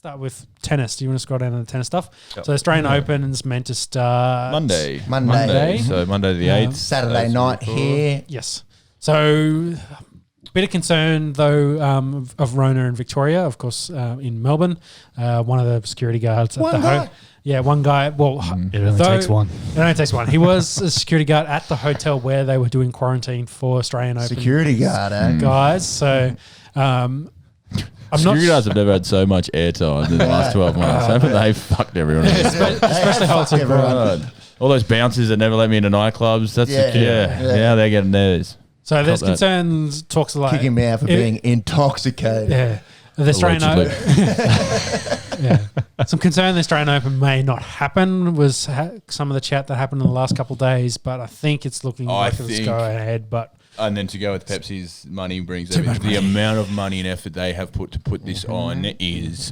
start with tennis. Do you want to scroll down to the tennis stuff? Yep. So Australian Open is meant to start Monday. So Monday the 8th. Saturday night here. Yes. So bit of concern though of Rona and Victoria, of course, in Melbourne. One of the security guards at the hotel. Yeah, one guy. Well, it only takes one. It only takes one. He was a security guard at the hotel where they were doing quarantine for Australian Open. Security guard, guys. So, security guards have never had so much airtime in the last 12 months. Haven't they fucked everyone? Especially everyone. All those bouncers that never let me into nightclubs. That's yeah, they're getting theirs. So there's concerns. Talks like kicking me out for being intoxicated. Yeah. The Australian Open. Some concern the Australian Open may not happen was some of the chat that happened in the last couple of days, but I think it's looking like it's going ahead. But and then to go with Pepsi's money brings everything. The amount of money and effort they have put to put this on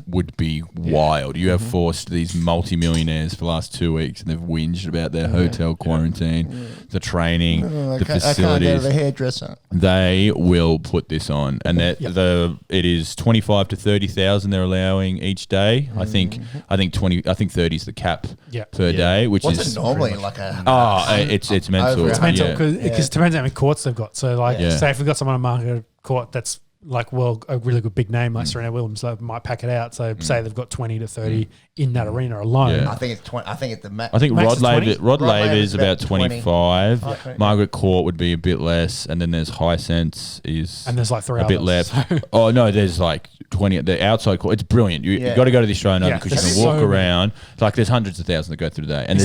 would be wild. You have forced these multi-millionaires for the last 2 weeks and they've whinged about their hotel quarantine, the training, the facilities. I can't go to the hairdresser. They will put this on, and it is 25 to 30,000 they're allowing each day. I think 30 is the cap per day, which What's is it normally like a. It's mental. It's mental because it depends how many courts they've got. So, say if we've got someone on market court that's like, a really good big name like Serena Williams, they might pack it out. So, say they've got 20 to 30 in that arena alone. Yeah. I think it's 20. I think it's the max. I think Rod Laver is about 25. Margaret Court would be a bit less, and then there's Hisense is and there's like 3 a bit less. Oh no, there's like 20. The outside court, it's brilliant. You got to go to the Australian Open because you can walk around. Like there's hundreds of thousands that go through the day, and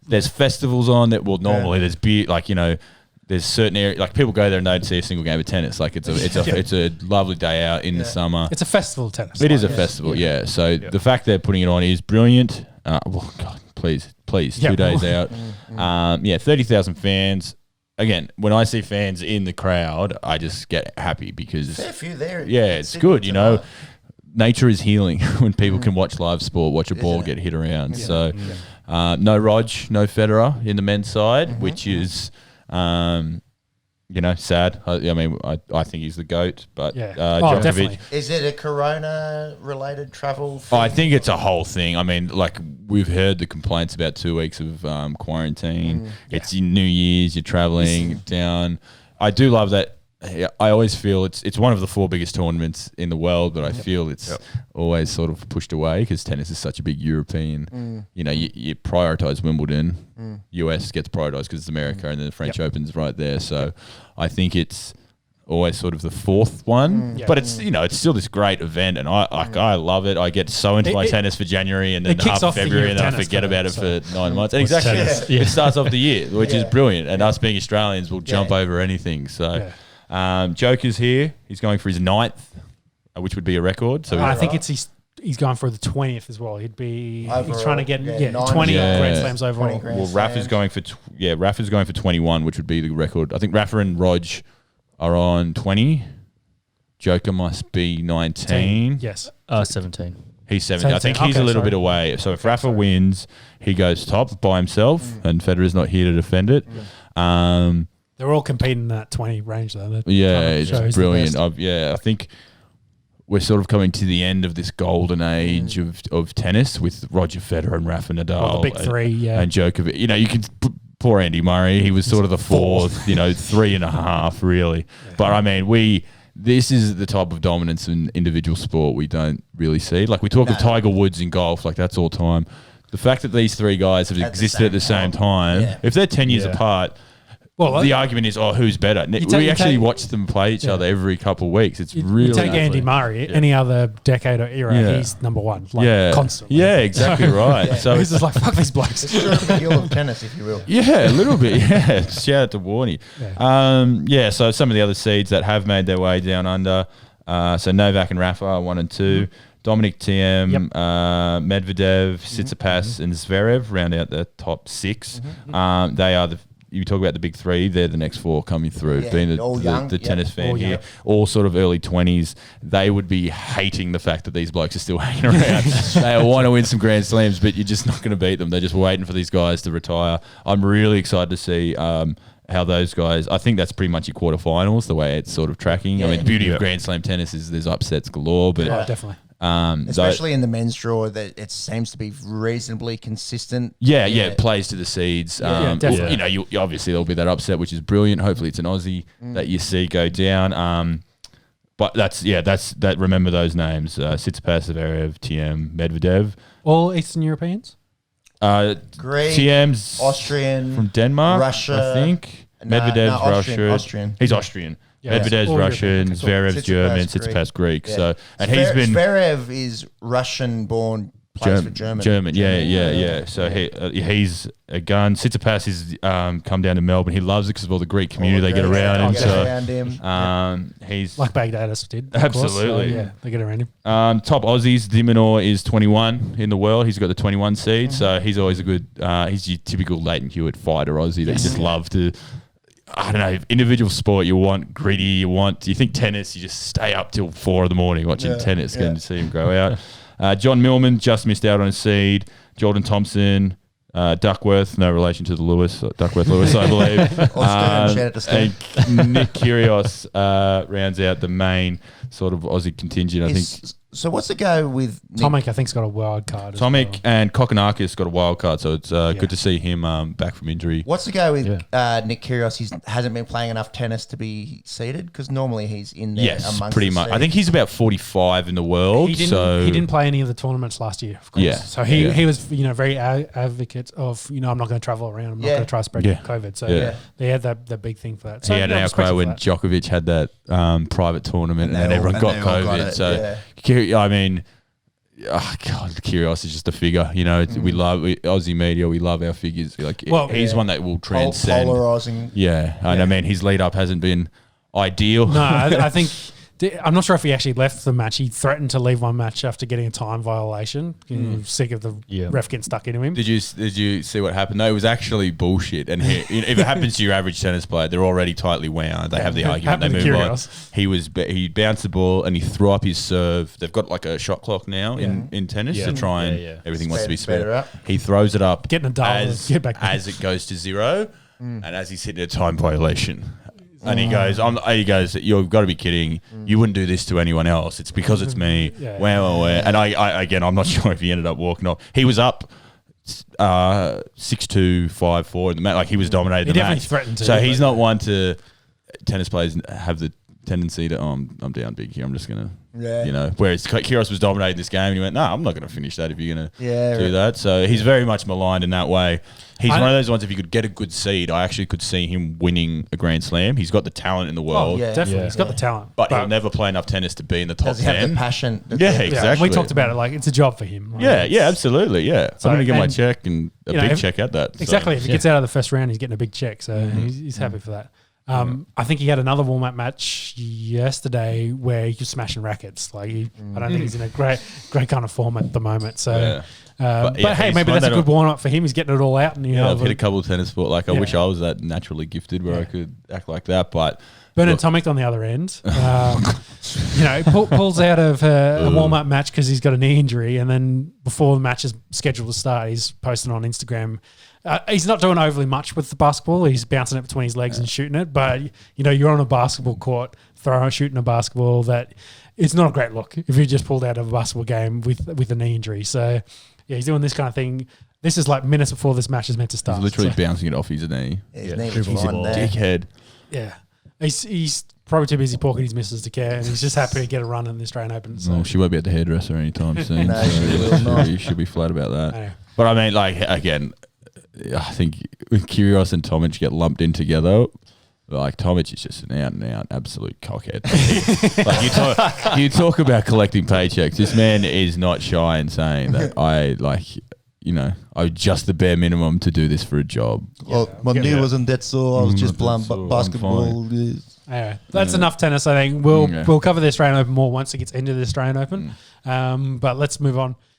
there's festivals on that. Well, normally there's beer, there's certain areas, like people go there and don't see a single game of tennis. Like it's a lovely day out in the summer. It's a festival of tennis. It is a festival, So the fact they're putting it on is brilliant. God, please, 2 days out. 30,000 fans. Again, when I see fans in the crowd, I just get happy because fair few there. Yeah, it's good. Nature is healing when people can watch live sport, watch a ball get hit around. So no Rog, no Federer in the men's side, which is. Sad. I think he's the GOAT, but Djokovic. Definitely. Is it a corona-related travel thing? I think it's a whole thing. I mean, we've heard the complaints about 2 weeks of quarantine. It's in New Year's, you're traveling down. I do love that. I always feel it's one of the 4 biggest tournaments in the world, but I feel it's always sort of pushed away because tennis is such a big European. You prioritise Wimbledon. US gets prioritised because it's America, and then the French Open's right there. So I think it's always sort of the 4th one, but it's it's still this great event, and I love it. I get so into my tennis for January, and then half February, and then I forget about it for 9 months. And exactly, it starts off the year, which is brilliant. And us being Australians will jump over anything. So. Joker's here. He's going for his 9th, which would be a record. So I think he's going for the 20th as well. He's trying to get 20 Grand Slams overall. Well, Rafa's going for 21, which would be the record. I think Rafa and Rog are on 20. Joker must be 19. Yes, 17. He's 17. I think he's a little bit away. So if Rafa wins, he goes top by himself, and Federer's not here to defend it. They're all competing in that 20 range, though. It's brilliant. I think we're sort of coming to the end of this golden age of tennis with Roger Federer and Rafa Nadal. The big 3, and Djokovic. You can poor Andy Murray. He was sort of the 4th, 3.5 really. But I mean, this is the type of dominance in individual sport we don't really see. Like we talk of Tiger Woods in golf, like that's all time. The fact that these 3 guys have existed at the same time, if they're 10 years apart. Well, the argument is, who's better? We actually watch them play each other every couple of weeks. It's really. You take Andy Murray, any other decade or era, he's number 1, constantly. Yeah, exactly right. So he's just like, fuck these blokes. It's sort of the hill of tennis, if you will. Yeah, a little bit. Yeah, shout out to Warney. So some of the other seeds that have made their way down under. So Novak and Rafa are 1 and 2. Dominic Thiem, Medvedev, Tsitsipas, and Zverev round out the top 6. They are you talk about the big 3, they're the next 4 coming through. Being the tennis fan here, all sort of early 20s, they would be hating the fact that these blokes are still hanging around. They want to win some Grand Slams, but you're just not going to beat them. They're just waiting for these guys to retire. I'm really excited to see how those guys, I think that's pretty much your quarterfinals, the way it's sort of tracking. I mean, the beauty of Grand Slam tennis is there's upsets galore, but definitely. Especially in the men's draw, that it seems to be reasonably consistent. Yeah, plays to the seeds. definitely. You know, you obviously there'll be that upset, which is brilliant. Hopefully, it's an Aussie that you see go down. But that. Remember those names: Tsitsipas, Zverev, TM, Medvedev. All Eastern Europeans. Greek, TM's Austrian, from Denmark, Russia. I think. No, Medvedev's Austrian. Russian. He's Austrian. Yeah. Medvedev's All Russian. European. Zverev's Tsitsipas German. Greek. Tsitsipas Greek. Yeah. So he's been Zverev is Russian-born, plays for German. Yeah. So he's a gun. Tsitsipas has come down to Melbourne. He loves it because of all the Greek community they get around him. He's Like Baghdadis did. Absolutely. So, they get around him. top Aussies. Diminor is 21 in the world. He's got the 21 seed, so he's always a good. He's your typical Leighton Hewitt fighter Aussie that you just love to. I don't know, individual sport, you want gritty, you think tennis, you just stay up till 4 a.m. watching tennis, getting to see him grow out. John Millman just missed out on a seed. Jordan Thompson, Duckworth, no relation to the Duckworth Lewis, I believe. And Nick Kyrgios rounds out the main sort of Aussie contingent, I think. So what's the go with Tomic? I think's got a wild card. Tomic and Kokkinakis got a wild card, so it's good to see him back from injury. What's the go with Nick Kyrgios? He hasn't been playing enough tennis to be seated because normally he's in there. Yes, amongst pretty much. I think he's about 45 in the world. He didn't play any of the tournaments last year, of course. Yeah. So he was very advocate of I'm not going to travel around. I'm not going to try to spread COVID. So they had the big thing for that. So he had an outcry when Djokovic had that private tournament and everyone got COVID. I mean, Kyrgios is just a figure. We love Aussie media. We love our figures. He's one that will transcend. Polarizing. Yeah, and I mean his lead up hasn't been ideal. No, I think I'm not sure if he actually left the match. He threatened to leave one match after getting a time violation. Sick of the ref getting stuck into him. Did you see what happened? No, it was actually bullshit. And if it happens to your average tennis player, they're already tightly wound. They have the argument. They move on. He bounced the ball and he threw up his serve. They've got like a shot clock now in tennis to try and everything wants to be sped. He throws it up getting a double as it goes to 0, and as he's hitting a time violation. And he goes, you've got to be kidding. You wouldn't do this to anyone else. It's because it's me. Wow. And I'm not sure if he ended up walking off. He was up 6-2, 5-4 in the match. Like he was dominating the match. Threatened to. So he's not one to tennis players have the tendency to, I'm down big here. I'm just going to, whereas Kyrgios was dominating this game and he went, no, I'm not going to finish that if you're going to do that. So he's very much maligned in that way. He's one of those ones, if he could get a good seed, I actually could see him winning a Grand Slam. He's got the talent in the world. Definitely. He's got the talent. But he'll never play enough tennis to be in the top 10. Does he have the passion? Exactly. We talked about it like it's a job for him. Right? Absolutely. Yeah. So I'm going to get my check and a big check at that. Exactly. If he gets out of the first round, he's getting a big check. So he's happy for that. I think he had another warm-up match yesterday where he was smashing rackets. I don't think he's in a great kind of form at the moment. So, but hey, maybe that's a good warm-up for him. He's getting it all out. And I've hit a couple of tennis sport. I wish I was that naturally gifted where I could act like that. But Bernard Tomic on the other end, pulls out of a warm-up match because he's got a knee injury, and then before the match is scheduled to start, he's posting on Instagram. He's not doing overly much with the basketball. He's bouncing it between his legs and shooting it. But, you're on a basketball court, shooting a basketball that it's not a great look if you just pulled out of a basketball game with a knee injury. So, he's doing this kind of thing. This is like minutes before this match is meant to start. He's literally bouncing it off his knee. His knee was fine there. Dickhead. Yeah. He's probably too busy porking his missus to care, and he's just happy to get a run in the Australian Open. So. No, she won't be at the hairdresser anytime soon. No, she will not. You should be flat about that. But I mean, again, I think when Kyrgios and Tomic get lumped in together, Tomic is just an out-and-out absolute cockhead. You talk about collecting paychecks. This man is not shy in saying that I just the bare minimum to do this for a job. Well, my knee wasn't that sore. I was just playing basketball. Anyway, that's enough tennis. I think we'll cover the Australian Open more once it gets into the Australian Open. But let's move on